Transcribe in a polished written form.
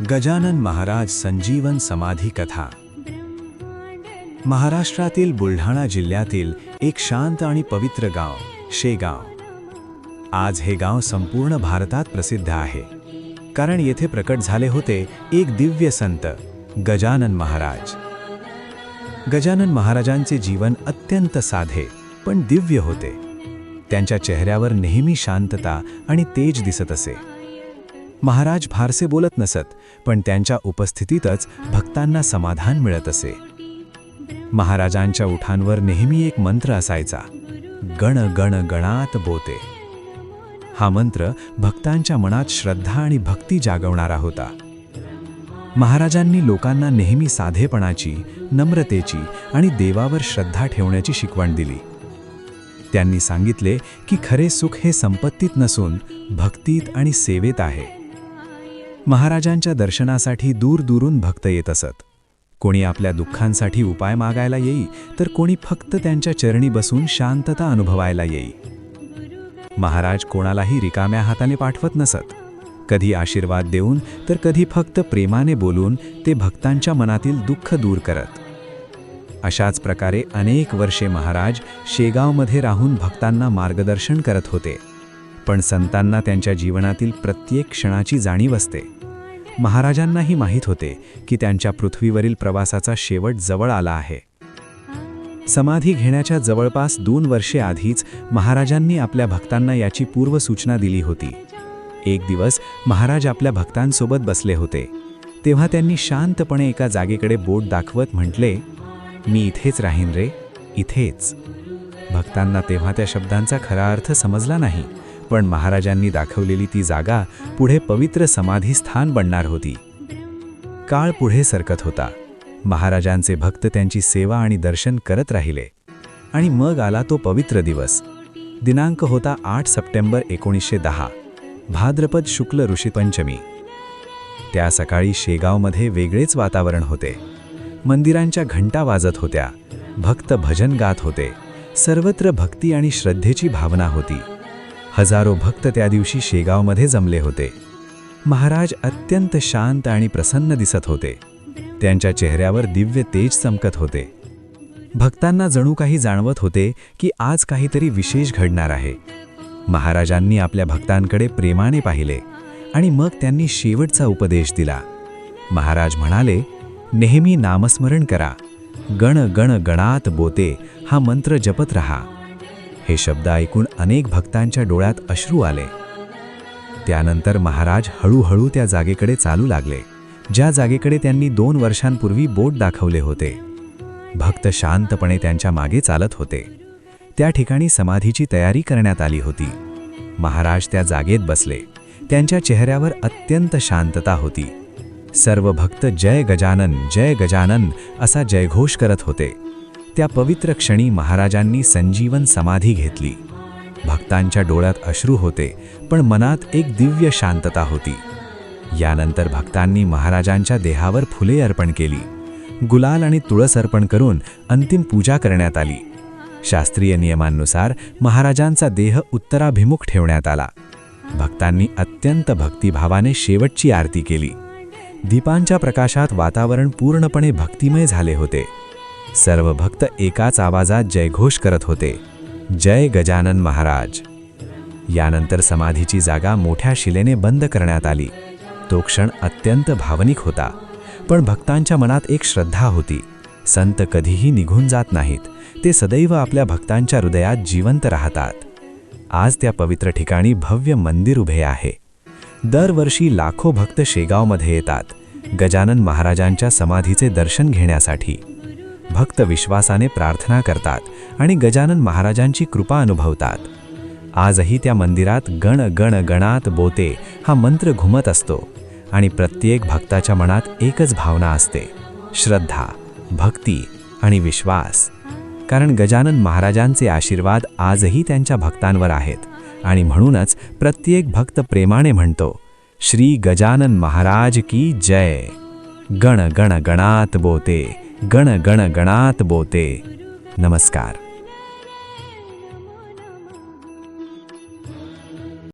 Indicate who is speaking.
Speaker 1: गजानन महाराज संजीवन समाधी कथा। महाराष्ट्रातील बुलढाणा जिल्ह्यातील एक शांत आणि पवित्र गाव शेगाव। आज हे गाव संपूर्ण भारतात प्रसिद्ध आहे, कारण येथे प्रकट झाले होते एक दिव्य संत गजानन महाराज। गजानन महाराजांचे जीवन अत्यंत साधे पण दिव्य होते। त्यांच्या चेहऱ्यावर नेहमी शांतता आणि तेज दिसत असे। महाराज फारसे बोलत नसत, पण त्यांच्या उपस्थितीतच भक्तांना समाधान मिळत असे। महाराजांच्या ओठांवर नेहमी एक मंत्र असायचा, गण गण गणात बोते। हा मंत्र भक्तांच्या मनात श्रद्धा आणि भक्ती जागवणारा होता। महाराजांनी लोकांना नेहमी साधेपणाची, नम्रतेची आणि देवावर श्रद्धा ठेवण्याची शिकवण दिली। त्यांनी सांगितले की खरे सुख हे संपत्तीत नसून भक्तीत आणि सेवेत आहे। महाराजांच्या दर्शनासाठी दूरदूरून भक्त येत असत। कोणी आपल्या दुःखांसाठी उपाय मागायला येई, तर कोणी फक्त त्यांच्या चरणी बसून शांतता अनुभवायला येई। महाराज कोणालाही रिकाम्या हाताने पाठवत नसत। कधी आशीर्वाद देऊन तर कधी फक्त प्रेमाने बोलून ते भक्तांच्या मनातील दुःख दूर करत। अशाच प्रकारे अनेक वर्षे महाराज शेगावमध्ये राहून भक्तांना मार्गदर्शन करत होते। पण संतांना त्यांच्या जीवनातील प्रत्येक क्षणाची जाणीव असते। महाराजांनाही माहीत होते की त्यांच्या पृथ्वीवरील प्रवासाचा शेवट जवळ आला आहे। समाधी घेण्याच्या जवळपास 2 वर्षे आधीच महाराजांनी आपल्या भक्तांना याची पूर्वसूचना दिली होती। एक दिवस महाराज आपल्या भक्तांसोबत बसले होते, तेव्हा त्यांनी शांतपणे एका जागेकडे बोट दाखवत म्हटले, मी इथेच राहीन रे, इथेच। भक्तांना तेव्हा त्या शब्दांचा खरा अर्थ समजला नाही, पण महाराजांनी दाखवलेली ती जागा पुढे पवित्र समाधी स्थान बनणार होती। काळ पुढे सरकत होता। महाराजांचे भक्त त्यांची सेवा आणि दर्शन करत राहिले, आणि मग आला तो पवित्र दिवस। दिनांक होता 8 सप्टेंबर 1910, भाद्रपद शुक्ल ऋषीपंचमी। त्या सकाळी शेगावमध्ये वेगळेच वातावरण होते। मंदिरांच्या घंटा वाजत होत्या, भक्त भजन गात होते। सर्वत्र भक्ती आणि श्रद्धेची भावना होती। हजारो भक्त त्या दिवशी शेगावमध्ये जमले होते। महाराज अत्यंत शांत आणि प्रसन्न दिसत होते। त्यांच्या चेहऱ्यावर दिव्य तेज चमकत होते। भक्तांना जणू काही जाणवत होते की आज काहीतरी विशेष घडणार आहे। महाराजांनी आपल्या भक्तांकडे प्रेमाने पाहिले आणि मग त्यांनी शेवटचा उपदेश दिला। महाराज म्हणाले, नेहमी नामस्मरण करा, गण गण गणात बोते हा मंत्र जपत रहा। हे शब्द ऐकून अनेक भक्तांच्या डोळ्यात अश्रू आले। त्यानंतर महाराज हळूहळू त्या जागेकडे चालू लागले, ज्या जागेकडे त्यांनी 2 वर्षांपूर्वी बोट दाखवले होते। भक्त शांतपणे त्यांच्या मागे चालत होते। त्या ठिकाणी समाधीची तयारी करण्यात आली होती। महाराज त्या जागेत बसले। त्यांच्या चेहऱ्यावर अत्यंत शांतता होती। सर्व भक्त जय गजानन असा जयघोष करत होते। त्या पवित्र क्षणी महाराजांनी संजीवन समाधी घेतली। भक्तांच्या डोळ्यात अश्रू होते, पण मनात एक दिव्य शांतता होती। यानंतर भक्तांनी महाराजांच्या देहावर फुले अर्पण केली। गुलाल आणि तुळस अर्पण करून अंतिम पूजा करण्यात आली। शास्त्रीय नियमांनुसार महाराजांचा देह उत्तराभिमुख ठेवण्यात आला। भक्तांनी अत्यंत भक्तिभावाने शेवटची आरती केली। दीपांच्या प्रकाशात वातावरण पूर्णपणे भक्तिमय झाले होते। सर्व भक्त एकाच आवाजात जयघोष करत होते, जय गजानन महाराज। यानंतर समाधीची जागा मोठ्या शिलेने बंद करण्यात आली। तो क्षण अत्यंत भावनिक होता, पण भक्तांच्या मनात एक श्रद्धा होती। संत कधीही निघून जात नाहीत, ते सदैव आपल्या भक्तांच्या हृदयात जिवंत राहतात। आज त्या पवित्र ठिकाणी भव्य मंदिर उभे आहे। दरवर्षी लाखो भक्त शेगावमध्ये येतात गजानन महाराजांच्या समाधीचे दर्शन घेण्यासाठी। भक्त विश्वासाने प्रार्थना करतात आणि गजानन महाराजांची कृपा अनुभवतात। आजही त्या मंदिरात गण गण गणात बोते हा मंत्र घुमत असतो, आणि प्रत्येक भक्ताच्या मनात एकच भावना असते, श्रद्धा, भक्ती आणि विश्वास। कारण गजानन महाराजांचे आशीर्वाद आजही त्यांच्या भक्तांवर आहेत, आणि म्हणूनच प्रत्येक भक्त प्रेमाने म्हणतो, श्री गजानन महाराज की जय। गण गण गणात बोते, गण गण गणात बोते। नमस्कार।